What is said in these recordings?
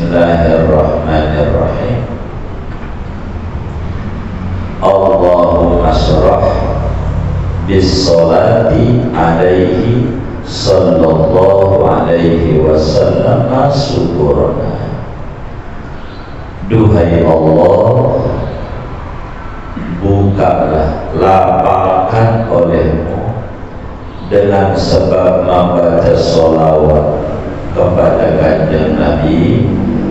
Bismillahirrahmanirrahim. Allahumma syrah bis-salati alaihi sallallahu alaihi wasallam syukurna. Duhai Allah, bukalah, lapangkan olehmu dengan sebab membaca sholawat kepada kanjeng Nabi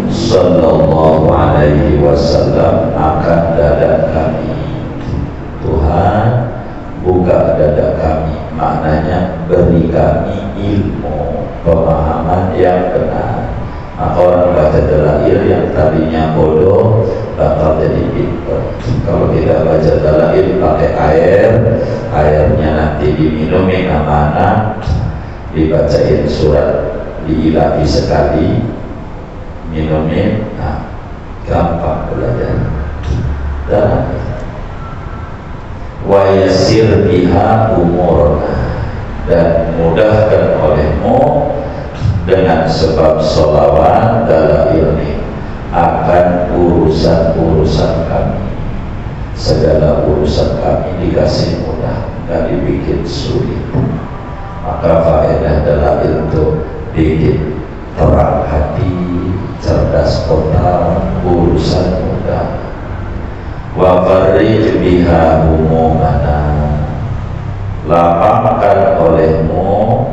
sallallahu alaihi wasallam akan dada kami. Tuhan, buka dada kami, maknanya beri kami ilmu, pemahaman yang benar. Maka orang baca dalail yang tadinya bodoh bakal jadi pintar. Kalau kita baca dalail pakai air, airnya nanti diminumin sama anak, dibacain surat diilahi sekali, minumin, nah gampang belajar. Dan wa yassir biha umurna, dan mudahkan olehmu dengan sebab sholawat dalail ini akan urusan-urusan kami. Segala urusan kami dikasih mudah, nggak dibikin sulit. Maka faedah dalail itu bikin terang hati, cerdas otak, urusan mudah. Wa farrij biha humumana, lapangkan olehmu,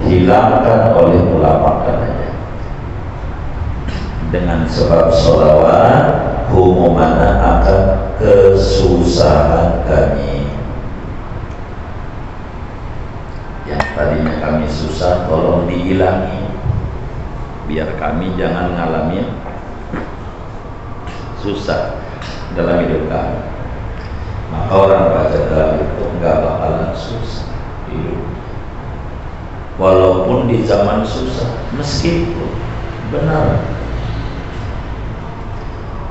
hilangkan olehmu, lapangkan aja dengan sebab sholawat humumana akan kesusahan kami. Yang tadinya kami susah, tolong dihilangi, biar kami jangan ngalami susah dalam hidup kami. Maka orang baca dalam itu enggak bakalan susah hidup, walaupun di zaman susah, meskipun benar.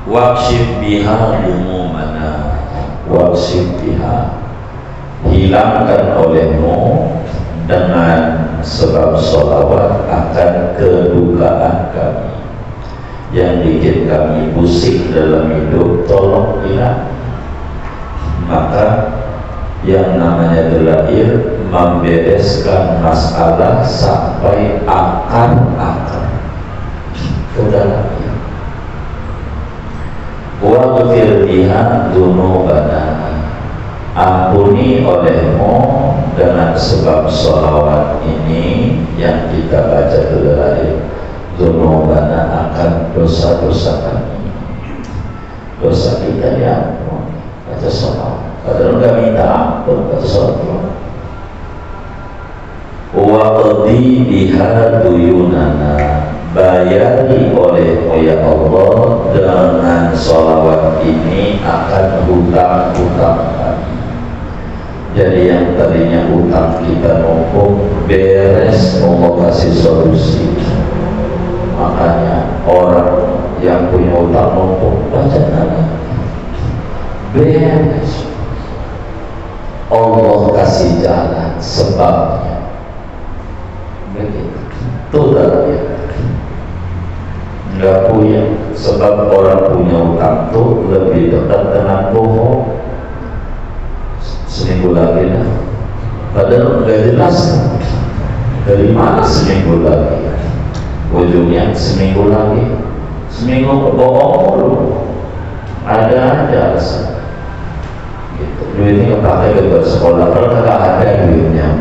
Waqshif biha umumana, waqshif biha, hilangkan olehmu dengan sebab sholawat akan kedukaan kami yang bikin kami pusing dalam hidup, tolong hilang. Maka yang namanya dalail membereskan masalah sampai akar-akar ke dalamnya. Wa ghfir biha dzunubana, ampuni olehmu dengan sebab sholawat ini yang kita baca dalail, dzunubana akan dosa-dosa kami. Dosa kita diampuni baca sholawat, padahal nggak minta ampun baca sholawat. Wa qadi biha duyunana, bayari olehmu ya Allah dengan sholawat ini akan hutang-hutang kami. Jadi yang tadinya hutang kita numpuk, beres, Allah kasih solusi. Makanya orang yang punya hutang numpuk baca nada, beres, Allah kasih jalan sebabnya. Begitu. Itu dalamnya. Nggak punya, sebab orang punya utang tuh lebih dekat dengan bohong. Seminggu lagi dah, padahal nggak jelas dari mana seminggu lagi, ujungnya seminggu lagi, seminggu bohong dulu, ada alasan gitu. Duitnya kepake ke sekolah, kalau nggak ada duitnya,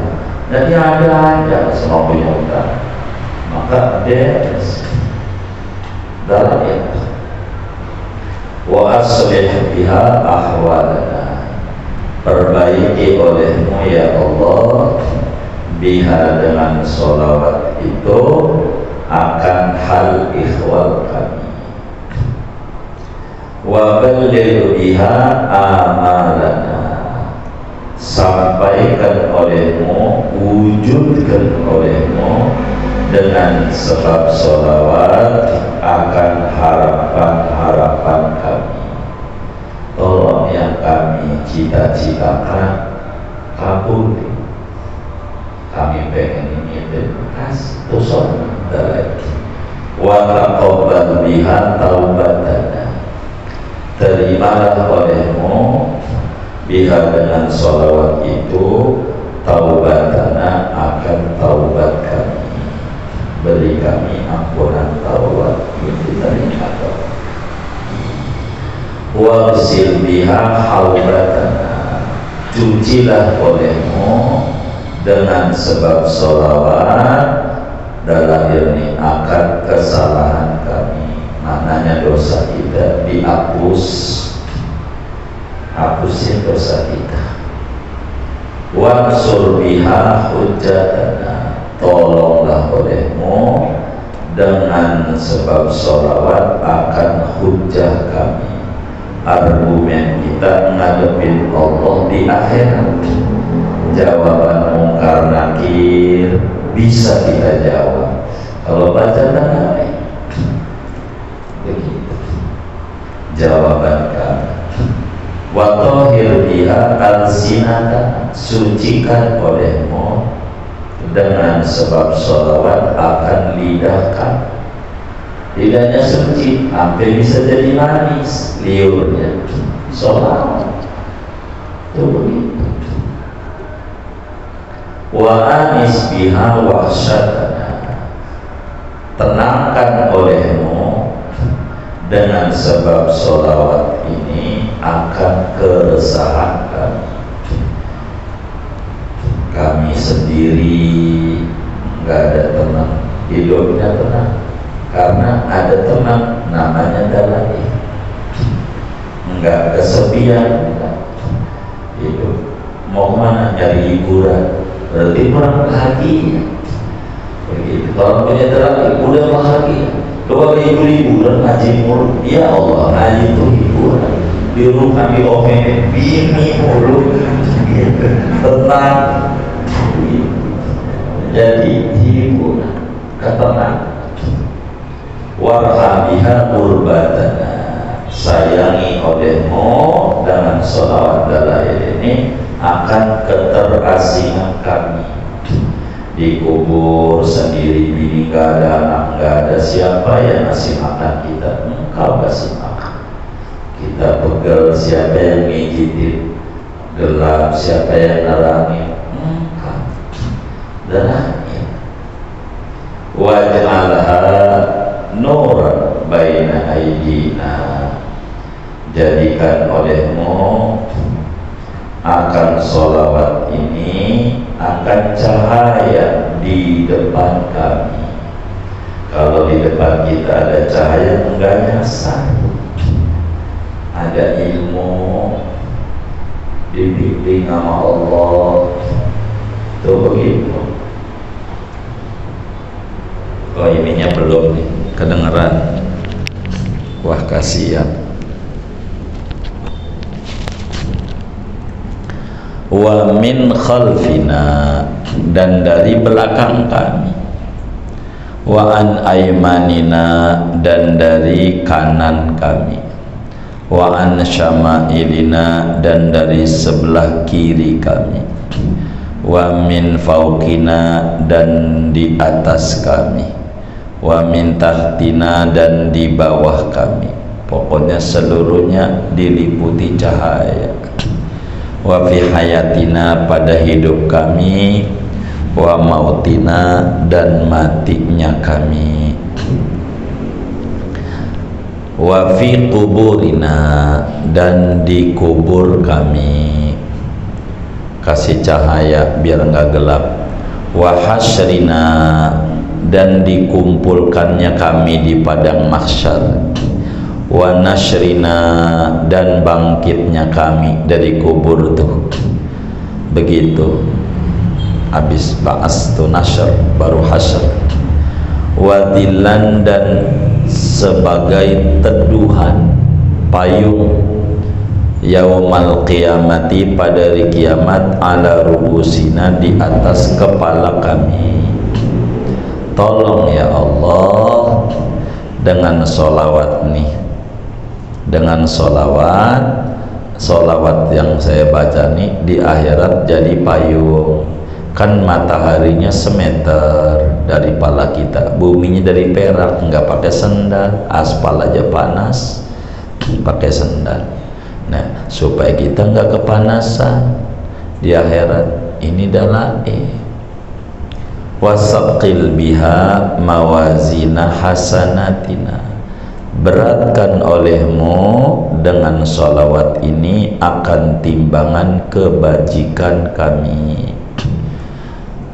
jadi ada semua punya utang, maka beres. Dalam ya, wa aslih biha ahwalana, perbaiki olehmu ya Allah biha dengan sholawat itu akan hal ikhwal kami. Wa balligh biha amalana, sampaikan olehmu, wujudkan olehmu dengan sebab sholawat akan harapan-harapan kami. Tolong yang kami cita-citakan kabul. Kami pengen ini terus dari wa taqabbal biha taubatana, terimalah olehmu biha dengan sholawat itu taubatana, akan taubat kami, beri kami ampunan taubat itu terima. Waghsil biha haubatana, cucilah olehmu dengan sebab sholawat dalam ini akan kesalahan kami, maknanya dosa kita dihapus, hapusin dosa kita. Wansur biha hujjatana, tolonglah olehmu dengan sebab sholawat akan hujjah kami, argumen kita ngadepin Allah di akhirat. Jawaban mungkar nakir bisa kita jawab kalau baca dan begitu jawaban kami. Wa tahhir biha alsinata, sucikan olehmu dengan sebab sholawat akan lidah kami. Lidahnya suci sampai bisa jadi manis liurnya sholawat itu begitu. Wa anis biha wahsyatana, tenangkan olehmu dengan sebab sholawat ini akan keresahan kami. Kami sendiri nggak ada tenang, hidupnya tenang karena ada teman namanya dalam ini, nggak kesepian, hidup mau mana nyari hiburan berarti kurang bahagia begitu. Kalau punya dalam udah bahagia, coba hiburan ngaji mulu, ya Allah ngaji itu hiburan, di rumah kami omelin bini mulu tenang, jadi hiburan ketenangan. Warhamiha qurbatana, sayangi olehmu dengan sholawat dalail ini akan keterasingan kami. Di kubur sendiri bini gak ada, anak gak ada, siapa yang ngasih makan kita? Engkau kasih makan. Kita pegel, siapa yang ngijitin? Gelap, siapa yang nerangin? Engkau. Nerangin. Waj'alha nuran baina aydina, jadikan olehmu akan sholawat ini akan cahaya di depan kami. Kalau di depan kita ada cahaya enggak nyasar, ada ilmu, dibimbing sama Allah, itu begitu. Oh ininya belum nih kedengeran, wah kasihan. Wa min khalfina, dan dari belakang kami. Wa an aymanina, dan dari kanan kami. Wa an syama'ilina, dan dari sebelah kiri kami. Wa min fauqina, dan di atas kami. Wa min tahtina, dan di bawah kami. Pokoknya seluruhnya diliputi cahaya. Wa fi hayatina, pada hidup kami. Wa mautina, dan matinya kami. Wa fi kuburina, dan di kubur kami. Kasih cahaya biar enggak gelap. Wa hasyrina, dan dikumpulkannya kami di padang mahsyar. Wa nasyrina, dan bangkitnya kami dari kubur tuh. Begitu habis ba'as tu nasyr baru hasyr. Wa dhillan, dan sebagai teduhan payung yaumal qiyamati, pada hari kiamat, ala rubusina, di atas kepala kami. Tolong ya Allah dengan sholawat nih, dengan sholawat yang saya baca nih di akhirat jadi payung, Kan mataharinya semeter dari pala kita, buminya dari perak, nggak pakai sendal, aspal aja panas pakai sendal. Nah, supaya kita nggak kepanasan di akhirat, ini dalai. Wasaqil biha mawazina hasanatina, beratkan olehmu dengan sholawat ini akan timbangan kebajikan kami.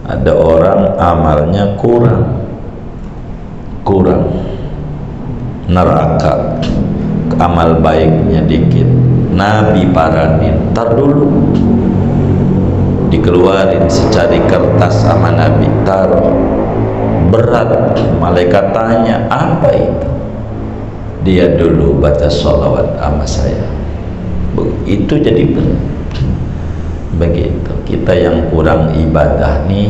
Ada orang amalnya kurang neraka, amal baiknya dikit. Nabi paranin, tar dulu, dikeluarin secari kertas sama Nabi, taruh, berat. Malaikat tanya, apa itu? Dia dulu baca sholawat sama saya. Itu jadi berat. Begitu. Kita yang kurang ibadah nih,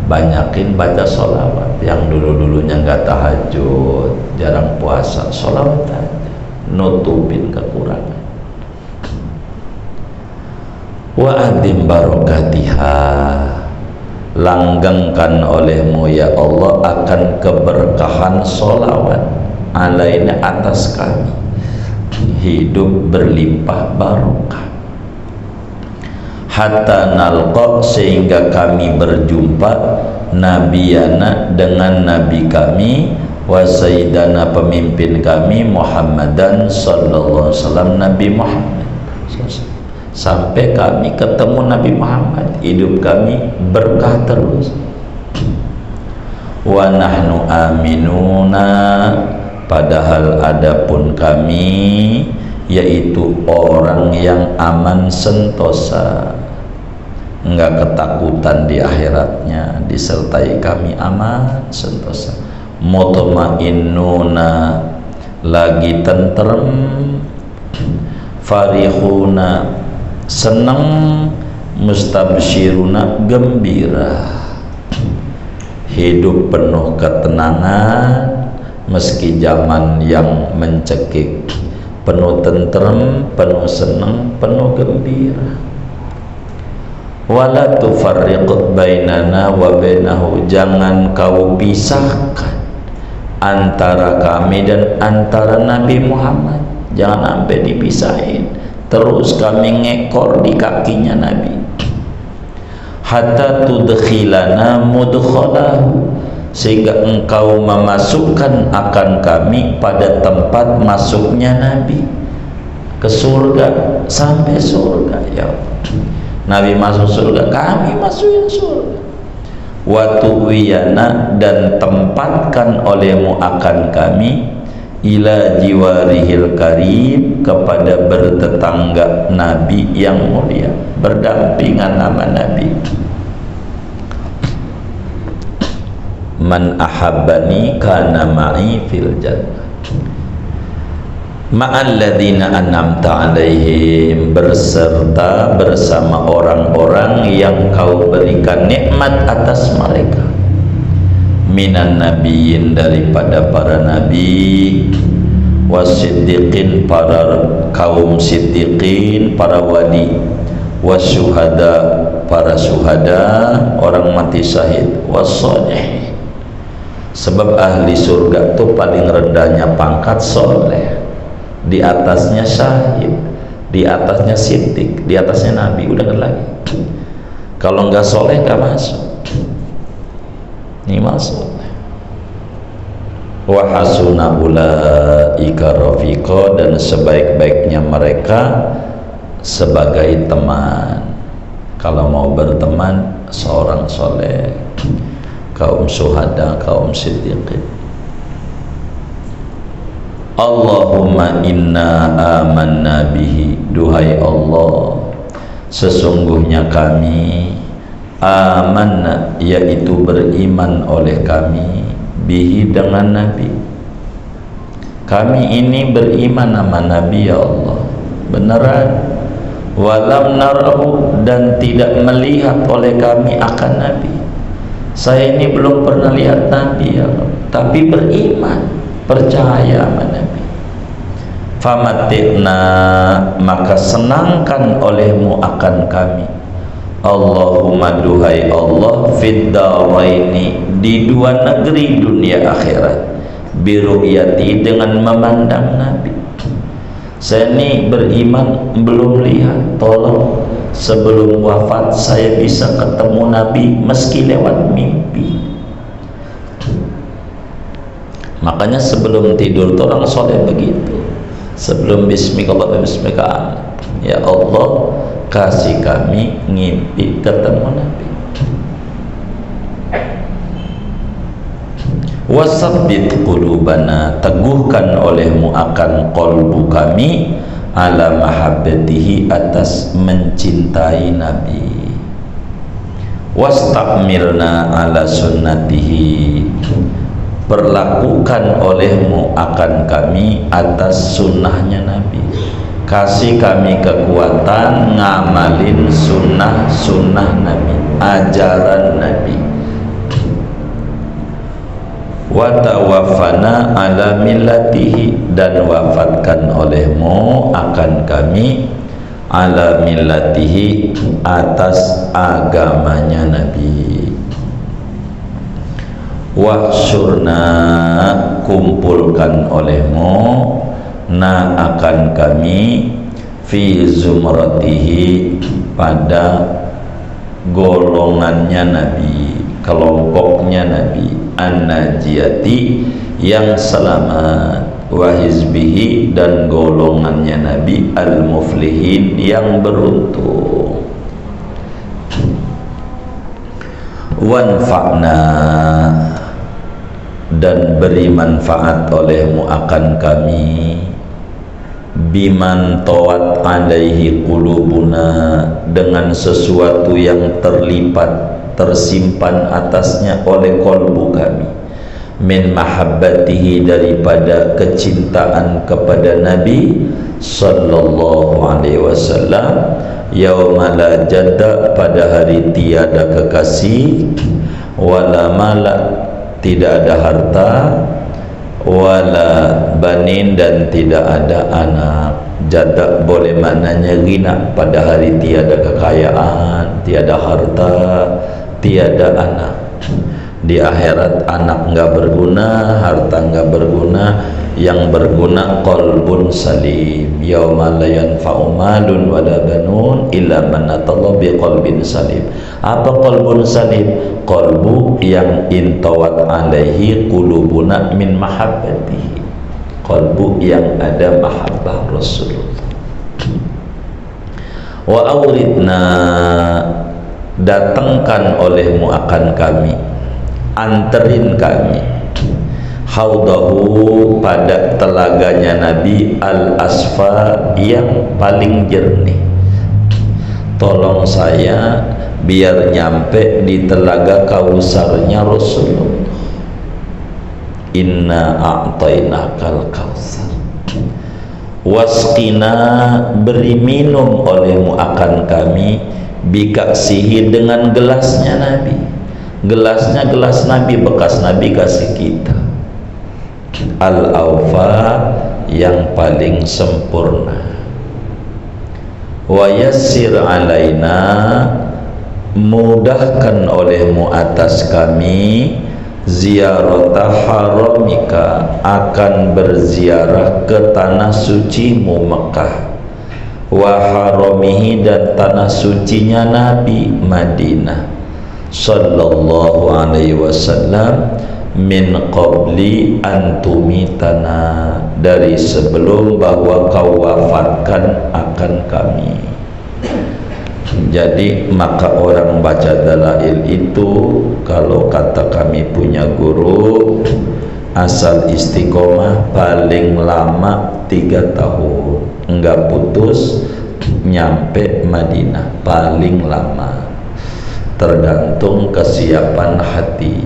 banyakin baca sholawat. Yang dulunya nggak tahajud, jarang puasa, sholawat aja, nutupin kekurangan. Wa adim barokatiha, langgengkan olehmu ya Allah akan keberkahan sholawat alaina, atas kami, hidup berlimpah barokah. Hatta nalqa, sehingga kami berjumpa nabiyana, dengan nabi kami, wa sayyidana, pemimpin kami, Muhammadan sallallahu alaihi wasallam, Nabi Muhammad, sampai kami ketemu Nabi Muhammad, hidup kami berkah terus. Wa nahnu aminuna, padahal adapun kami yaitu orang yang aman sentosa, enggak ketakutan di akhiratnya, disertai kami aman sentosa. Mutmainnuna, lagi tentrem, farihuna, senang, mustabsyiruna, gembira, hidup penuh ketenangan meski zaman yang mencekik, penuh tentrem, penuh senang, penuh gembira. Wala tufarriq bainana wa bainahu, jangan kau pisahkan antara kami dan antara Nabi Muhammad, jangan sampai dipisahin. Terus kami ngekor di kakinya Nabi. Hatta tudkhilana mudkhalahu, sehingga engkau memasukkan akan kami pada tempat masuknya Nabi ke surga, sampai surga ya. Nabi masuk surga, kami masuk yang surga. Wa tuwiyana, dan tempatkan olehmu akan kami, ila jiwarihil karim, kepada bertetangga Nabi yang mulia, berdampingan nama Nabi. Man ahabbani kana ma'i fil jannah ma'alladzina an'amta alaihim, berserta bersama orang-orang yang kau berikan nikmat atas mereka, minan nabiyyin, daripada para nabi, wasiddiqin, para kaum siddiqin, para wali, wasyuhada, para syuhada, orang mati syahid, wassalihin. Sebab ahli surga itu paling rendahnya pangkat soleh, di atasnya syahid, di atasnya siddiq, di atasnya nabi, udah kan lagi. Kalau nggak soleh nggak masuk, ini masuk. Wa hasuna ulaika rafiqa, dan sebaik-baiknya mereka sebagai teman. Kalau mau berteman, seorang soleh, kaum syuhada, kaum siddiqin. Allahumma inna amanna bihi, duhai Allah, sesungguhnya kami amanna, yaitu beriman oleh kami, bihi, dengan Nabi. Kami ini beriman sama Nabi ya Allah, beneran. Walam narahu, dan tidak melihat oleh kami akan Nabi. Saya ini belum pernah lihat Nabi ya Allah, tapi beriman, percaya sama Nabi. Famatikna, maka senangkan olehmu akan kami, Allahumma duhai Allah, fid daraini, di dua negeri dunia akhirat, biru'yati, dengan memandang Nabi. Saya ini beriman belum lihat, tolong sebelum wafat saya bisa ketemu Nabi meski lewat mimpi. Makanya sebelum tidur tuh orang soleh begitu, sebelum bismika ya Allah, kasih kami ngimpi ketemu Nabi. Wasabbit qulubana, teguhkan olehmu akan kolbu kami, ala mahabbatihi, atas mencintai Nabi. Wastakmilna ala sunnatihi, perlakukan olehmu akan kami atas sunnahnya Nabi. Kasih kami kekuatan ngamalin sunnah Nabi, ajaran Nabi. Wa tawaffana ala millatihi, dan wafatkan olehmu akan kami ala millatihi, atas agamanya Nabi. Wahsyurna, kumpulkan olehmu na akan kami fi zumratihi, pada golongannya Nabi, kelompoknya Nabi, an-najiyati, yang selamat, wa hizbihi, dan golongannya Nabi, al-muflihin, yang beruntung. Wanfa'na, dan beri manfaat olehmu akan kami, biman tawat alaihi qulubuna, dengan sesuatu yang tersimpan atasnya oleh kolbu kami, min mahabbatihi, daripada kecintaan kepada Nabi sallallahu alaihi wasallam, yauma la jadda, pada hari tiada kekasih, wala mala, tidak ada harta, wala banin, dan tidak ada anak. Jada boleh maknanya ghina, pada hari tiada kekayaan, tiada harta, tiada anak. Di akhirat anak enggak berguna, harta enggak berguna, yang berguna qalbun salim. Yauma la yanfa'u malun wala banun illa man atallaha biqalbin salim. Apa qalbun salim? Qalbu yang intawat alaihi qulubuna min mahabbatihi, qalbu yang ada mahabbah Rasulullah. Wa auridna, datangkan olehmu akan kami, anterin kami, haudahu, pada telaganya Nabi, al-asfa, yang paling jernih. Tolong saya biar nyampe di telaga kausarnya Rasulullah. Inna a'tainakal kausar. Wasqina, beri minum olehmu akan kami, bikaksihi, dengan gelasnya Nabi. Gelasnya gelas Nabi, bekas Nabi kasih kita. Al-awfa, yang paling sempurna. Wa yassir alaina, mudahkan olehmu atas kami, ziarata haramika, akan berziarah ke tanah sucimu Mekah, wa haramihi, dan tanah sucinya Nabi Madinah sallallahu alaihi wasallam, min qabli antumitana, dari sebelum bahwa kau wafatkan akan kami. Jadi maka orang baca dalail itu, kalau kata kami punya guru, asal istiqomah paling lama 3 tahun, enggak putus nyampe Madinah, paling lama. Tergantung kesiapan hati.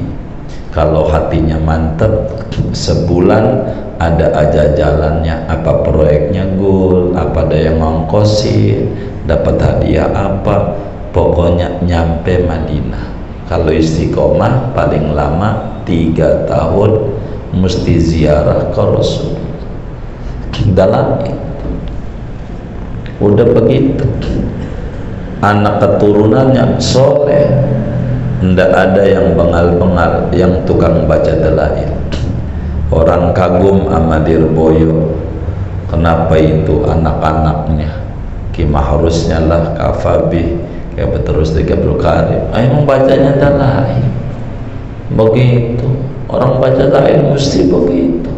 Kalau hatinya mantap, sebulan ada aja jalannya, apa proyeknya goal, apa ada yang ngongkosin, dapat hadiah apa, pokoknya nyampe Madinah. Kalau istiqomah paling lama 3 tahun mesti ziarah ke Rasul. Dalam itu udah begitu. anak keturunannya soleh, ndak ada yang bengal-bengal, yang tukang baca dalail. Orang kagum sama Dirboyo, kenapa itu anak-anaknya harusnya lah kafabi kayak berterus tiga Karim, emang bacanya dalail. Begitu orang baca dalail mesti begitu.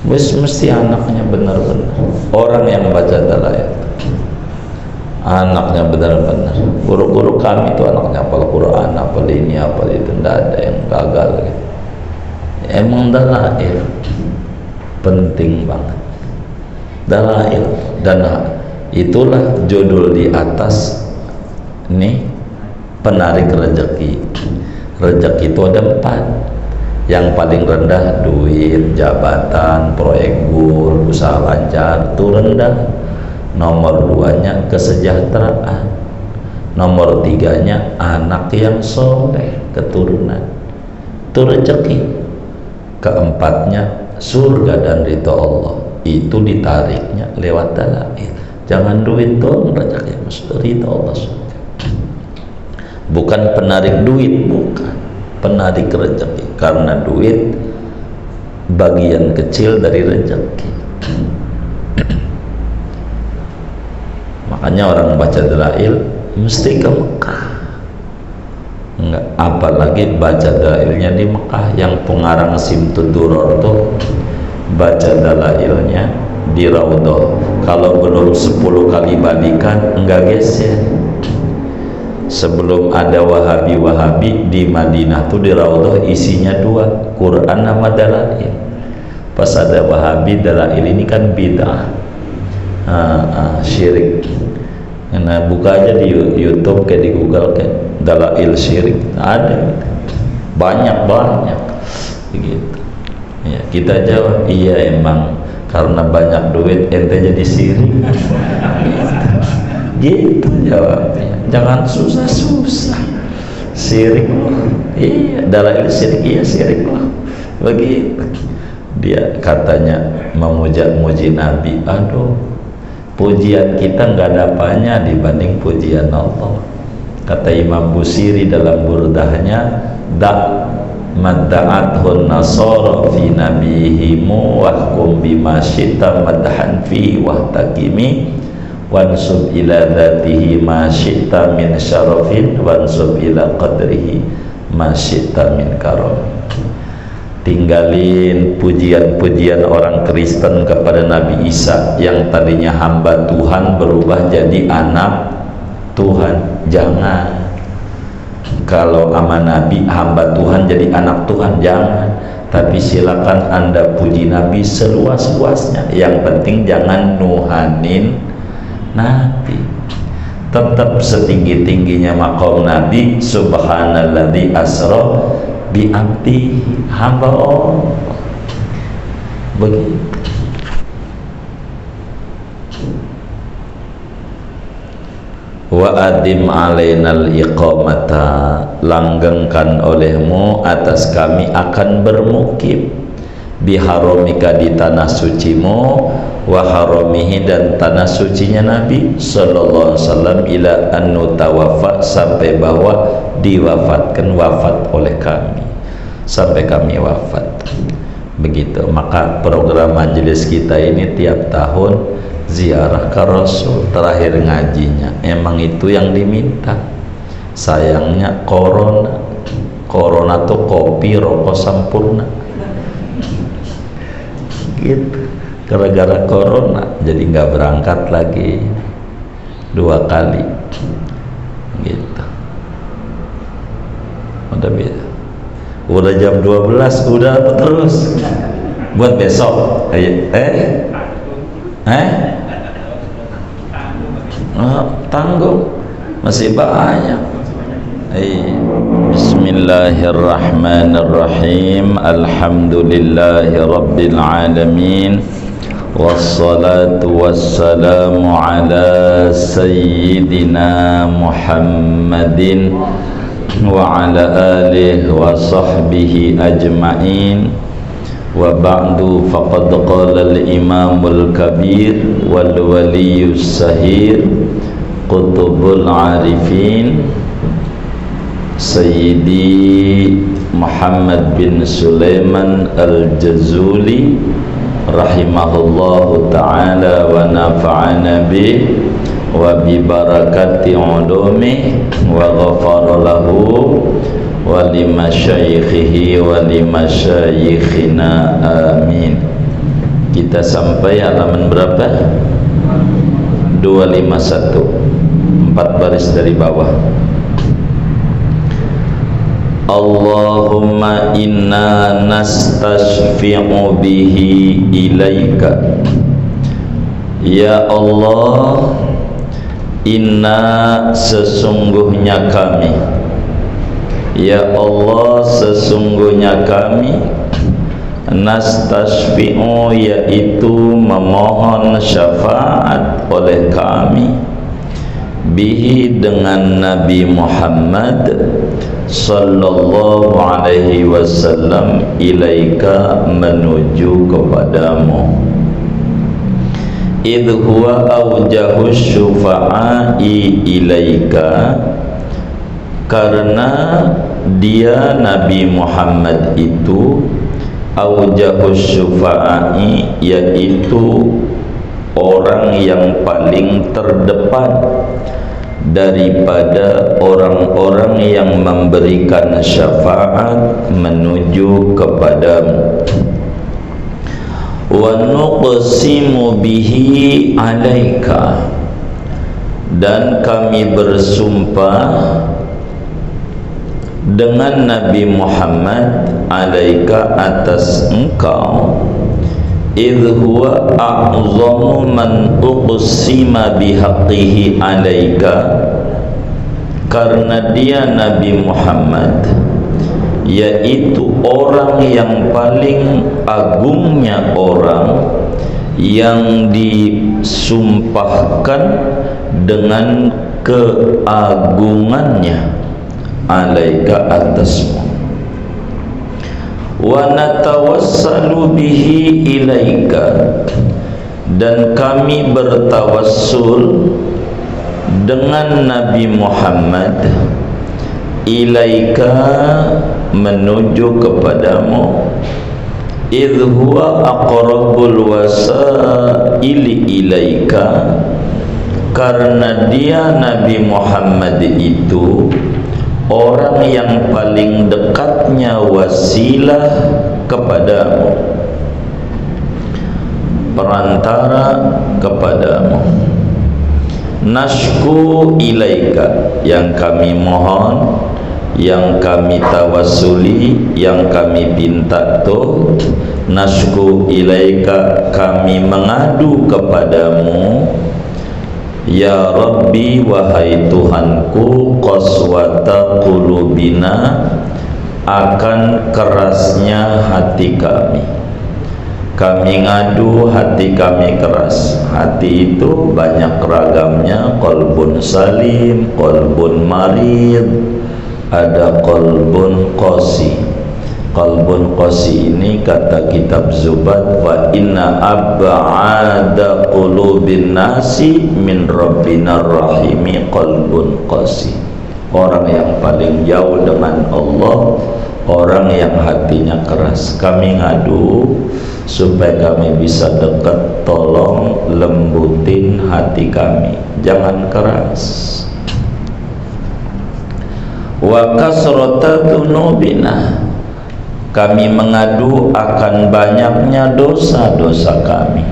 Mesti anaknya benar-benar orang yang baca dalail, anaknya benar-benar. Guru-guru kami itu anaknya hafal Quran, hafal ini, hafal itu, tidak ada yang gagal gitu. Emang dalail penting banget, dalail. Dan itulah judul di atas nih, penarik rezeki. Rezeki itu ada 4. Yang paling rendah duit, jabatan, proyek gur, usaha lancar, itu rendah. Nomor 2-nya kesejahteraan. Nomor 3-nya anak yang soleh, keturunan, itu rezeki. Keempatnya surga dan ridho Allah, itu ditariknya lewat dalail. Jangan duit dong rezeki, maksud ridho Allah surga. Bukan penarik duit, bukan penarik rezeki, karena duit bagian kecil dari rezeki. Makanya orang baca dalail mesti ke Mekah. Enggak, apalagi baca dalailnya di Mekah. Yang pengarang Simtud Duror tuh baca dalailnya di Raudhah. Kalau belum 10 kali balikan enggak geser. Sebelum ada Wahabi di Madinah tuh di Raudhah isinya 2, Quran sama dalail. Pas ada Wahabi, dalail ini kan bid'ah, syirik. Nah, buka aja di YouTube, kayak di Google, kayak dalail syirik, ada banyak begitu. Ya, kita jawab iya, emang karena banyak duit ente jadi syirik. Gitu jawabnya. Jangan susah-susah. Syirik, iya, dalail syirik, iya syirik lah. Begitu. Dia katanya memuji Nabi, aduh, pujian kita nggak ada apanya dibanding pujian Allah. Kata Imam Busiri dalam burdahnya, madda'athun nasara fi nabihimu wahkum bima syi'ta madhan fi wahtakimi wansub ila dhatihi ma syi'ta min syarafin wansub ila qadrihi ma syi'ta min karam. Tinggalin pujian-pujian orang Kristen kepada Nabi Isa yang tadinya hamba Tuhan berubah jadi anak Tuhan. Jangan. Kalau sama Nabi hamba Tuhan jadi anak Tuhan, jangan. Tapi silakan Anda puji Nabi seluas-luasnya. Yang penting jangan nuhanin Nabi. Tetap setinggi-tingginya maqam Nabi, subhanalladzi asra bi abdi, hamba Allah. Begitu. Wa adim alainal iqamata, langgengkan olehmu atas kami akan bermukim, biharamika, di tanah sucimu, wa haramihi, dan tanah sucinya Nabi sallallahu alaihi wasallam, ila annu tawaffa, sampai bahwa diwafatkan, wafat oleh kami, sampai kami wafat. Begitu. Maka program majelis kita ini tiap tahun ziarah ke Rasul, terakhir ngajinya emang itu yang diminta. Sayangnya corona tuh kopi rokok sempurna gitu. Gara-gara corona jadi nggak berangkat lagi 2 kali gitu. Udah beda, udah jam 12 udah terus buat besok. Tanggung masih banyak. Bismillahirrahmanirrahim. Alhamdulillahi rabbil alamin, wassalatu wassalamu ala sayyidina Muhammadin wa ala alihi wa sahbihi ajma'in. Wa ba'du faqad qala al-imamul kabir wal waliyus sahir qutubul arifin Sayyidi Muhammad bin Sulaiman al-Jazuli rahimahullahu ta'ala wa nafa'ana bih wa bi barakati ulumi wa ghafara lahu wa limasyayikhihi wa limasyayikhina amin. Kita sampai halaman berapa? 251, 4 baris dari bawah. Allahumma inna nastashfi'u bihi ilaika. Ya Allah, inna sesungguhnya kami, ya Allah sesungguhnya kami, nastashfi'u yaitu memohon syafaat oleh kami, bihi dengan Nabi Muhammad sallallahu alaihi wasallam, ilaika menuju kepadamu. Idh huwa awjahus syufa'i ilaika, karena dia Nabi Muhammad itu awjahus syufa'i, yaitu orang yang paling terdepan daripada orang-orang yang memberikan syafaat menuju kepadamu. Wa nuqsimu bihi alaika, dan kami bersumpah dengan Nabi Muhammad alaika atas engkau, idh huwa a'zamu man uqsima bihaqqihi alaika, karena dia Nabi Muhammad yaitu orang yang paling agungnya orang yang disumpahkan dengan keagungannya alaika atasmu. Wa natawassalu bihi ilaika, dan kami bertawassul dengan Nabi Muhammad ilaika menuju kepadamu, idh huwa aqrabul wasaili ilaika, karena dia Nabi Muhammad itu orang yang paling dekatnya wasilah kepadamu, perantara kepadamu. Nashku ilaika, yang kami mohon, yang kami tawassuli, yang kami pinta tuh. Nashku ilaika, kami mengadu kepadamu, ya Rabbi, wahai Tuhanku, qaswata qulubina, akan kerasnya hati kami. Kami ngadu hati kami keras. Hati itu banyak ragamnya, qalbun salim, qalbun marid, ada qalbun qasi. Qalbun qasi ini kata kitab Zubat, wa inna ab'ada qulubin nasi min rabbina rahimi qalbun qasi. Orang yang paling jauh dengan Allah, orang yang hatinya keras. Kami ngadu supaya kami bisa dekat, tolong lembutin hati kami, jangan keras. Wa kasrata dzunubina, kami mengadu akan banyaknya dosa-dosa kami.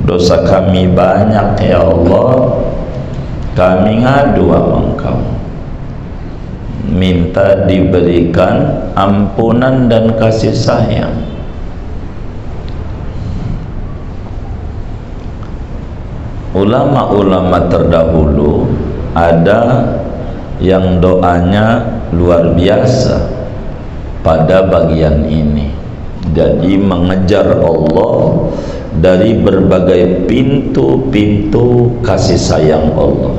Dosa kami banyak ya Allah, kami ngadu sama Engkau, minta diberikan ampunan dan kasih sayang. Ulama-ulama terdahulu ada yang doanya luar biasa pada bagian ini. Jadi mengejar Allah dari berbagai pintu-pintu kasih sayang Allah.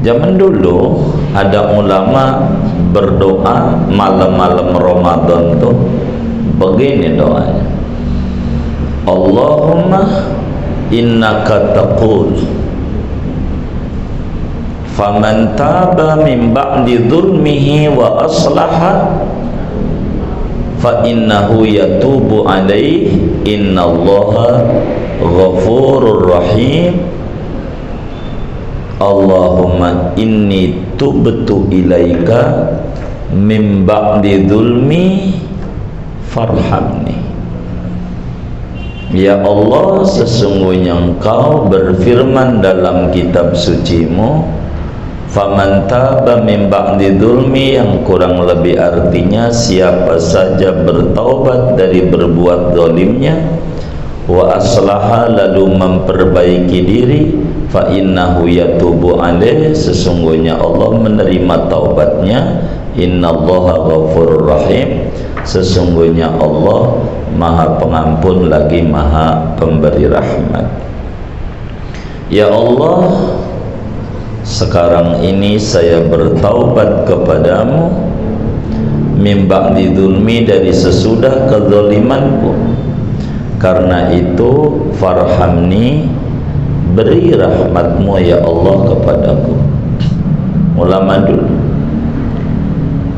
Zaman dulu ada ulama berdoa malam-malam Ramadan tuh Begini doanya, Allahumma innaka taqul faman taba min ba'di dhulmihi wa aslaha fa innahu yatubu alaihi innallaha ghafurur rahim. Allahumma inni tubtu ilaika min ba'di dhulmi farhamni. Ya Allah, sesungguhnya Engkau berfirman dalam kitab suci-Mu, faman taba min ba'di dzulmi, yang kurang lebih artinya siapa saja bertaubat dari berbuat zalimnya, wa aslaha, lalu memperbaiki diri, fa innahu yatubu alaih, sesungguhnya Allah menerima taubatnya, innallaha ghafurur rahim, sesungguhnya Allah Maha Pengampun lagi Maha Pemberi rahmat. Ya Allah, sekarang ini saya bertaubat kepadamu min ba'di dzulmi, dari sesudah kezalimanku. Karena itu farhamni, beri rahmatmu ya Allah kepadaku. Ulama dulu,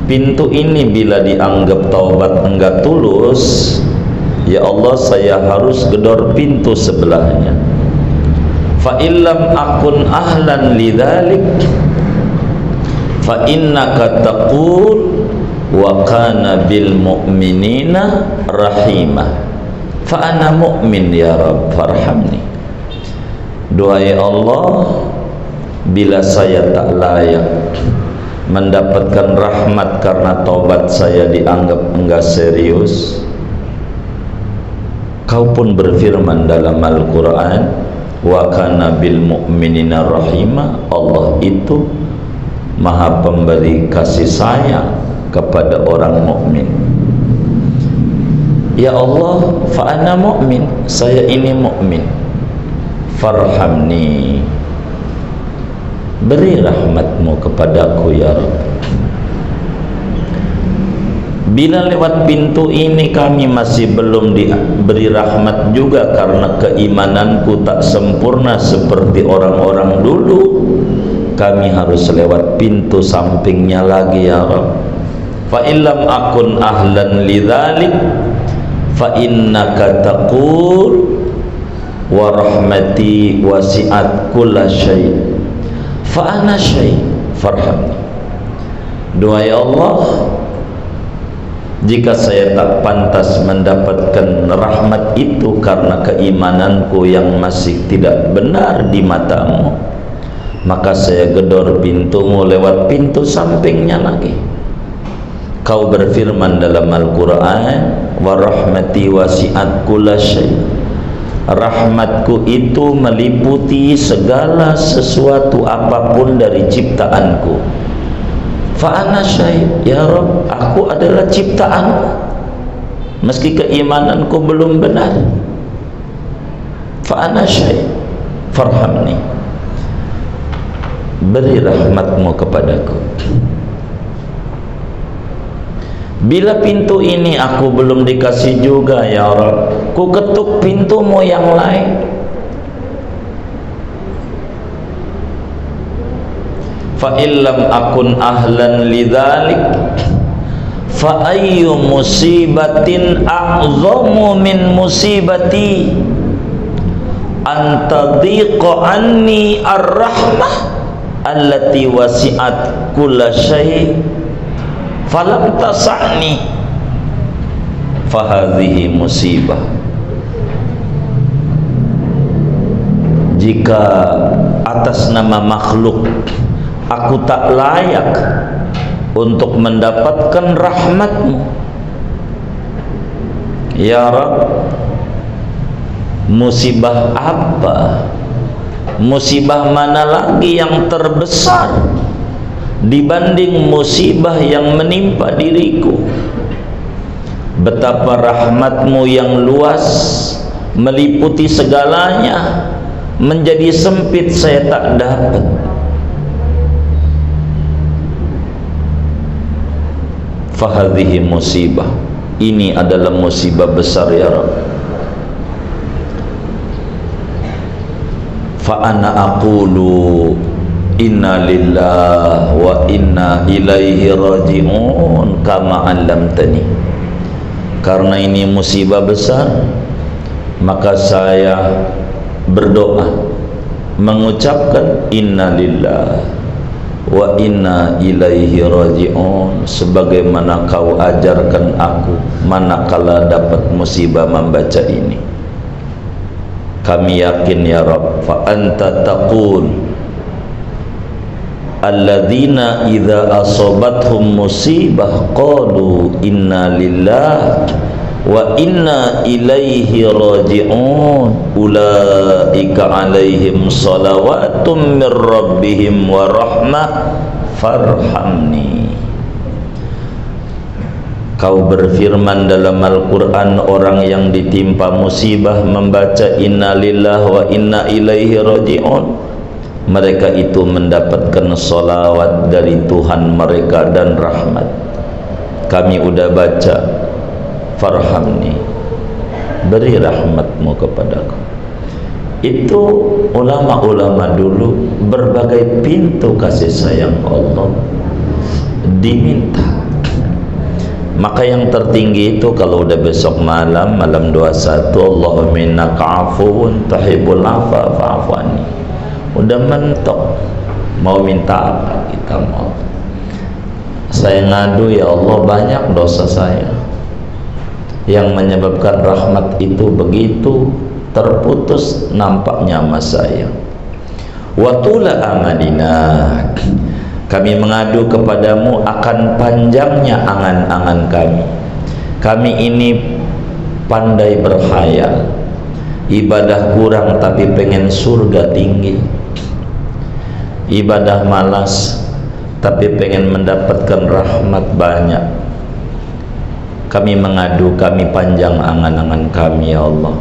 pintu ini bila dianggap taubat enggak tulus, ya Allah saya harus gedor pintu sebelahnya. Fa illam akun ahlan lidzalik fa innaka taqul wa kana bil mu'minina rahimah fa ana mu'min ya Rabb farhamni. Doa ya Allah, bila saya tak layak mendapatkan rahmat karena taubat saya dianggap enggak serius, Kau pun berfirman dalam Al-Quran, wa kana bil mu'minina rahimah, Allah itu Maha Pemberi kasih sayang kepada orang mukmin. Ya Allah, fa ana mu'min, saya ini mukmin, farhamni, beri rahmatmu kepadaku ya Rabb. Bila lewat pintu ini kami masih belum diberi rahmat juga karena keimananku tak sempurna seperti orang-orang dulu, kami harus lewat pintu sampingnya lagi ya Rabb. Fa illam akun ahlan lidzalik fa innaka taqul wa rahmati wasi'at kulla syai' fa ana syai' farhamni. Doa ya Allah, jika saya tak pantas mendapatkan rahmat itu karena keimananku yang masih tidak benar di matamu, maka saya gedor pintumu lewat pintu sampingnya lagi. Kau berfirman dalam Al-Quran, wa rahmati wasi'at kulla syai', rahmatku itu meliputi segala sesuatu apapun dari ciptaanku. Fa ana syai', ya Rabb, aku adalah ciptaanmu meski keimananku belum benar. Fa ana syai', farhamni, beri rahmatmu kepadaku. Bila pintu ini aku belum dikasih juga ya Rabb, ku ketuk pintumu yang lain. Fa illam akun ahlan lidzalik fa ayyu musibatin a'zamu min musibati an tadhiqa anni ar-rahmah allati wasi'at kulla syai' falam tasa'ni fa hadhihi musibah. Jika atas nama makhluk aku tak layak untuk mendapatkan rahmatmu ya Rabb, musibah apa, musibah mana lagi yang terbesar dibanding musibah yang menimpa diriku? Betapa rahmatmu yang luas meliputi segalanya menjadi sempit saya tak dapat. Fahadhihi musibah, Ini adalah musibah besar ya Rabb. Fa ana aqulu inna lillahi wa inna ilaihi raji'un kama 'allamtani. Karena ini musibah besar, maka saya berdoa mengucapkan inna lillahi wa inna ilaihi raji'un, sebagaimana kau ajarkan aku manakala dapat musibah membaca ini. Kami yakin ya Rabb, fa anta taqul alladzina idza asabathum musibah qalu inna lillahi wa inna ilaihi raji'un ulaika alaihim salawatum min rabbihim wa rahmah farhamni. Kau berfirman dalam Al-Quran, orang yang ditimpa musibah membaca inna lillahi wa inna ilaihi raji'un, mereka itu mendapatkan salawat dari Tuhan mereka dan rahmat. Kami udah baca, farhamni, beri rahmatmu kepadaku. Itu ulama-ulama dulu berbagai pintu kasih sayang Allah diminta. Maka yang tertinggi itu kalau udah besok malam 21, Allahumma innaka afuwun tuhibbul afwa fa'fu anni, udah mentok mau minta apa kita mau. Saya ngadu, ya Allah banyak dosa saya yang menyebabkan rahmat itu begitu terputus nampaknya sama saya. Watula amalina, kami mengadu kepadamu akan panjangnya angan-angan kami. Kami ini pandai berkhayal, ibadah kurang tapi pengen surga tinggi, ibadah malas tapi pengen mendapatkan rahmat banyak. Kami mengadu, kami panjang angan-angan kami ya Allah.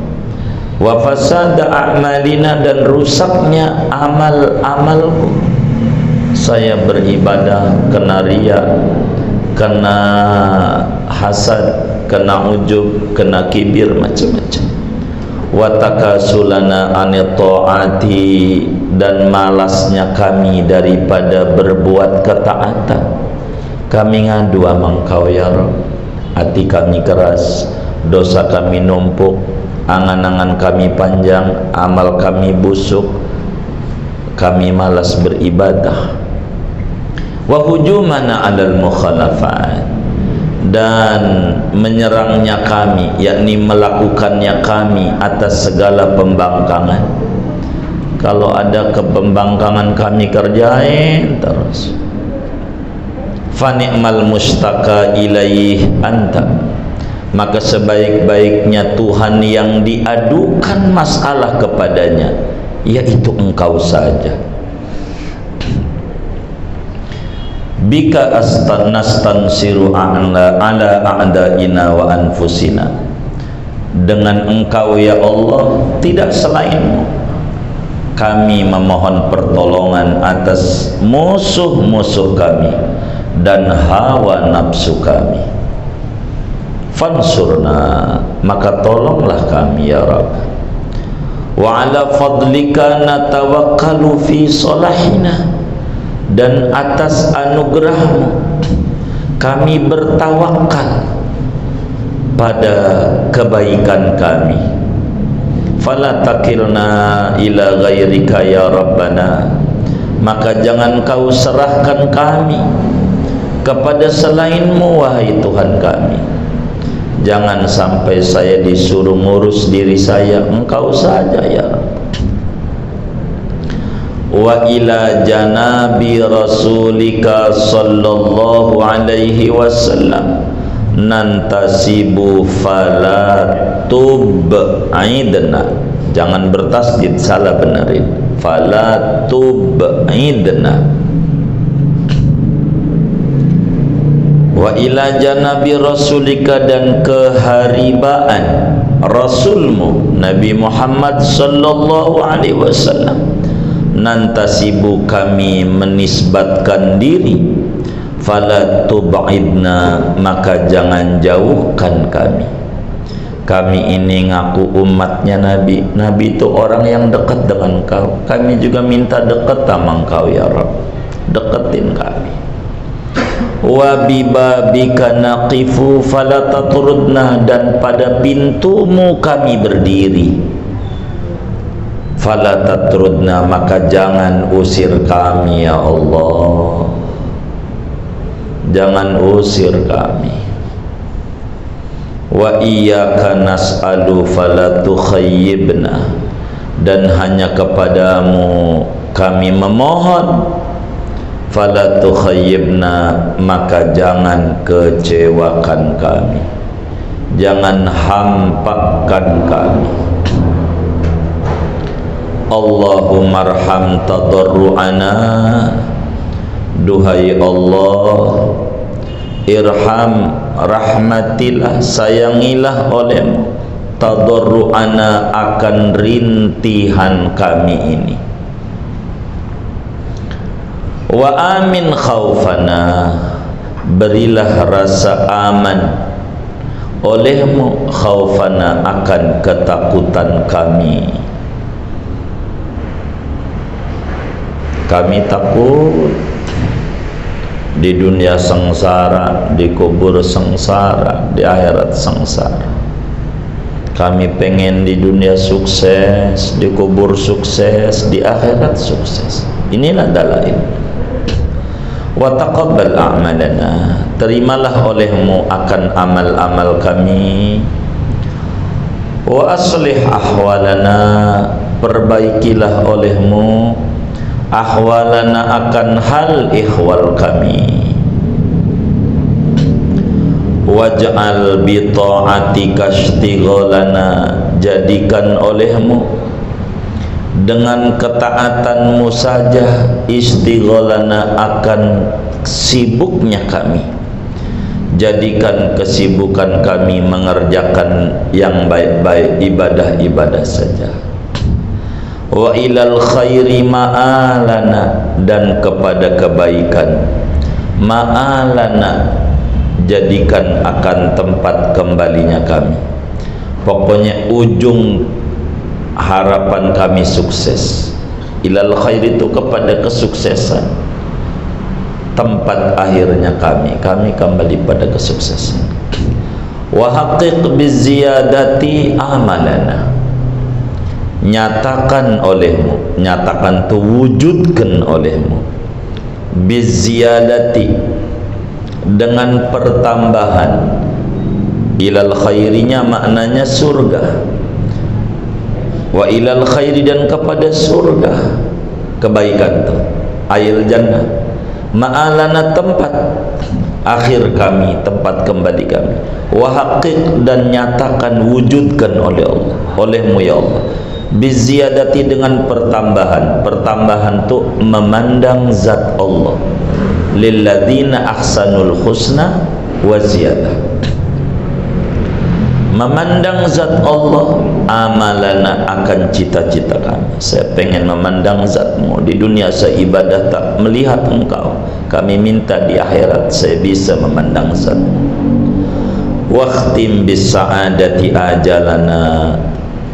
Wa fasada a'malina, dan rusaknya amal-amalku. Saya beribadah kena riya, kena hasad, kena ujub, kena kibir, macam-macam. Wa takasulana anit ta'ati, dan malasnya kami daripada berbuat ketaatan. Kami ngadu sama Engkau ya Rabb. Hati kami keras, dosa kami numpuk, angan-angan kami panjang, amal kami busuk, kami malas beribadah. Wa hujumana 'alal mukhalafat, dan menyerangnya kami, yakni melakukannya kami atas segala pembangkangan. Kalau ada kepembangkangan kami kerjain terus. Fa ni'mal mustaka ilaih anta, maka sebaik-baiknya Tuhan yang diadukan masalah kepadanya yaitu Engkau saja. Bika nastansiru ala a'daina wa anfusina, dengan Engkau ya Allah, tidak selainmu, kami memohon pertolongan atas musuh-musuh kami dan hawa nafsu kami. Fansurna, maka tolonglah kami ya Rabb. Wa ala fadlika natawakkalu fi salahina, dan atas anugerahmu kami bertawakal pada kebaikan kami. Fala takilna ila ghairika ya Rabbana, maka jangan kau serahkan kami kepada selainmu wahai Tuhan kami. Jangan sampai saya disuruh ngurus diri saya, Engkau saja ya Rabb. Wa ila janabi rasulika sallallahu alaihi wasallam nantasibu falatub aidna, jangan bertasdid, salah benerin, falatub aidna. Wa ila janabi rasulika, dan keharibaan rasulmu Nabi Muhammad sallallahu alaihi wasallam, nantasibu kami menisbatkan diri, fala tub'idna, maka jangan jauhkan kami. Kami ini ngaku umatnya Nabi. Nabi itu orang yang dekat dengan kau. Kami juga minta dekat sama engkau ya Rabb. Deketin kami. Wa bibabika naqifu fala tatrudna, dan pada pintumu kami berdiri. Fala tatrudna, maka jangan usir kami ya Allah. Jangan usir kami. Wa iyyaka nas'alu fala tukhayyibna, dan hanya kepadamu kami memohon. Fala tukhayyibna, maka jangan kecewakan kami, jangan hampakan kami. Allahumma arham tadarru'ana, duhai Allah, irham, rahmatilah, sayangilah olehmu, tadarru'ana, akan rintihan kami ini. Wa amin khaufana, berilah rasa aman olehmu, khaufana, akan ketakutan kami. Kami takut di dunia sengsara, di kubur sengsara, di akhirat sengsara. Kami pengen di dunia sukses, di kubur sukses, di akhirat sukses. Inilah dalail. Wa taqabbal a'malana, terimalah olehmu akan amal-amal kami. Wa aslih ahwalana, perbaikilah olehmu ahwalana, akan hal ihwal kami. Waj'al bi ta'atika ishtighalana, jadikan olehmu dengan ketaatanmu saja istighalana, akan sibuknya kami. Jadikan kesibukan kami mengerjakan yang baik-baik, ibadah-ibadah saja. Wa ilal khairi ma'alana, dan kepada kebaikan ma'alana, jadikan akan tempat kembalinya kami. Pokoknya ujung harapan kami sukses. Ilal khair itu kepada kesuksesan, tempat akhirnya kami kembali pada kesuksesan. Wa haqiq biziyadati amalana, nyatakan olehmu, nyatakan tu, wujudkan olehmu, biziyadati, dengan pertambahan. Ilal khairinya maknanya surga, wa ilal khairi, dan kepada surga, kebaikan itu, ail jannah. Ma'alana, tempat akhir kami, tempat kembali kami. Wa haqiq, dan nyatakan, wujudkan oleh Allah, olehmu ya Allah. Biziyadati, dengan pertambahan. Pertambahan itu memandang zat Allah. Lilladzina ahsanul husna wa ziyadah, memandang zat Allah. Amalana, akan cita-cita kami. Saya pengen memandang zatmu. Di dunia saya ibadah tak melihat engkau, kami minta di akhirat saya bisa memandang zatmu. Waqtim bis sa'adati ajalana,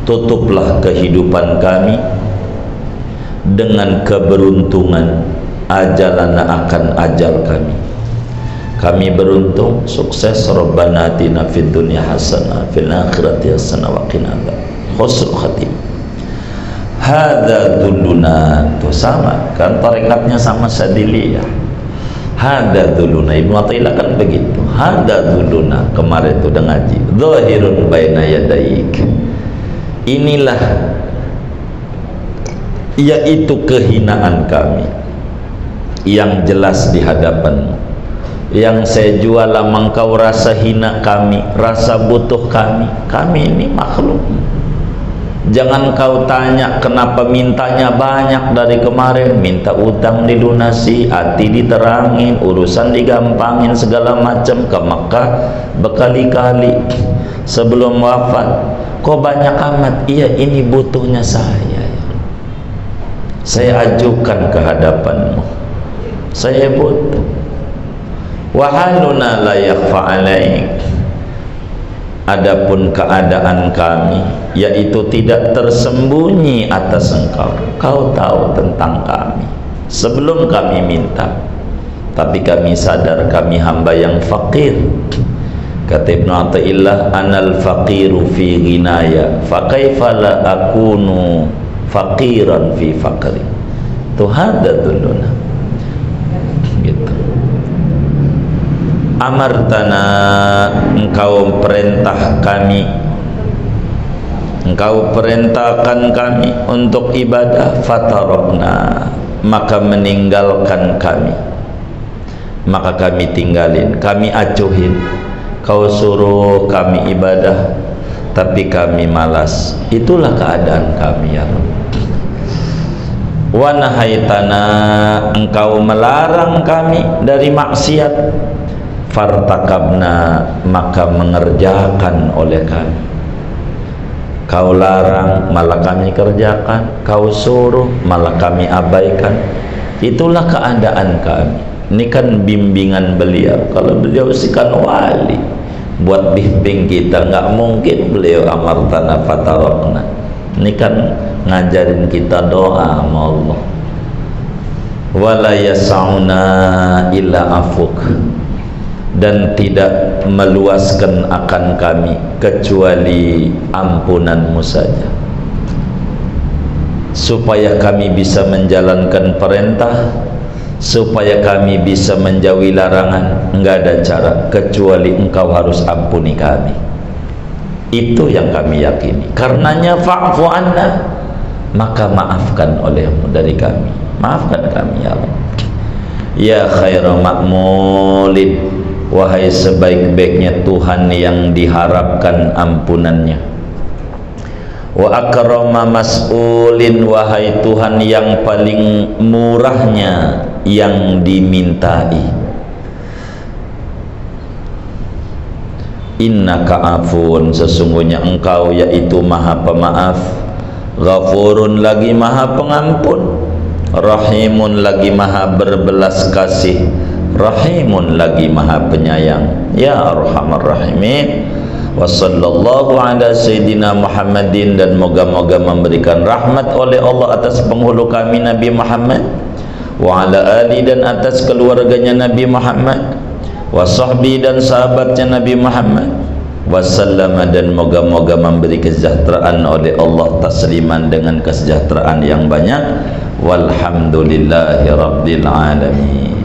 tutuplah kehidupan kami dengan keberuntungan. Ajalana, akan ajal kami. Kami beruntung, sukses. Rabbana atina fid dunya hasanah fil akhirati hasanah wa qina adzabannar. Husnul khatimah. Hadza dulluna, itu sama kan, tarekatnya sama Sadiliyah. Hadza dulluna, Ibnu Athaillah kan begitu. Hadza dulluna, kemarin itu udah ngaji. Zahirun baina yadaik, inilah yaitu kehinaan kami yang jelas di hadapanmu. Yang saya jual lama engkau rasa hina kami, rasa butuh kami. Kami ini makhluk. Jangan kau tanya kenapa mintanya banyak dari kemarin. Minta utang dilunasi, hati diterangin, urusan digampangin, segala macam. Ke Mekah berkali-kali sebelum wafat. Kok banyak amat? Iya, ini butuhnya saya. Saya ajukan ke hadapanmu. Saya butuh. Wa haluna la yakhfa alaik. Adapun keadaan kami, yaitu tidak tersembunyi atas engkau. Kau tahu tentang kami sebelum kami minta. Tapi kami sadar kami hamba yang fakir. Kata Ibnu Athaillah, anal faqiru fi ghinaya, fa kaifa la akunu faqiran fi faqri. Tuhada duluna. Gitu. Amartana, engkau perintah kami, engkau perintahkan kami untuk ibadah, fatarokna, maka meninggalkan kami, maka kami tinggalin, kami acuhin. Kau suruh kami ibadah, tapi kami malas. Itulah keadaan kami, ya Rabb. Wa nahaitana, engkau melarang kami dari maksiat, fartakabna, maka mengerjakan oleh kami. Kau larang, malah kami kerjakan. Kau suruh, malah kami abaikan. Itulah keadaan kami. Ini kan bimbingan beliau. Kalau beliau sikan wali buat bimbing kita, nggak mungkin beliau amartana fatarokna. Ini kan ngajarin kita doa sama Allah. Wala yas'una illa afuk, dan tidak meluaskan akan kami kecuali ampunanmu saja, supaya kami bisa menjalankan perintah, supaya kami bisa menjauhi larangan. Enggak ada cara kecuali engkau harus ampuni kami. Itu yang kami yakini. Karenanya fa'fu anna, maka maafkan olehmu dari kami. Maafkan kami, ya Allah. Ya khaira ma'mulin, wahai sebaik-baiknya Tuhan yang diharapkan ampunannya. Wa akrama mas'ulin, wahai Tuhan yang paling murahnya yang dimintai. Innaka afun, sesungguhnya engkau yaitu maha pemaaf, ghafurun, lagi maha pengampun, rahimun, lagi maha berbelas kasih, rahimun, lagi maha penyayang. Ya arhamar rahimin. Wa sallallahu ala sayyidina Muhammadin, dan moga-moga memberikan rahmat oleh Allah atas penghulu kami Nabi Muhammad, wa ala ali, dan atas keluarganya Nabi Muhammad, wa sahbi, dan sahabatnya Nabi Muhammad, wasallama, dan moga-moga memberi kesejahteraan oleh Allah, tasliman, dengan kesejahteraan yang banyak. Walhamdulillahi rabbil alamin.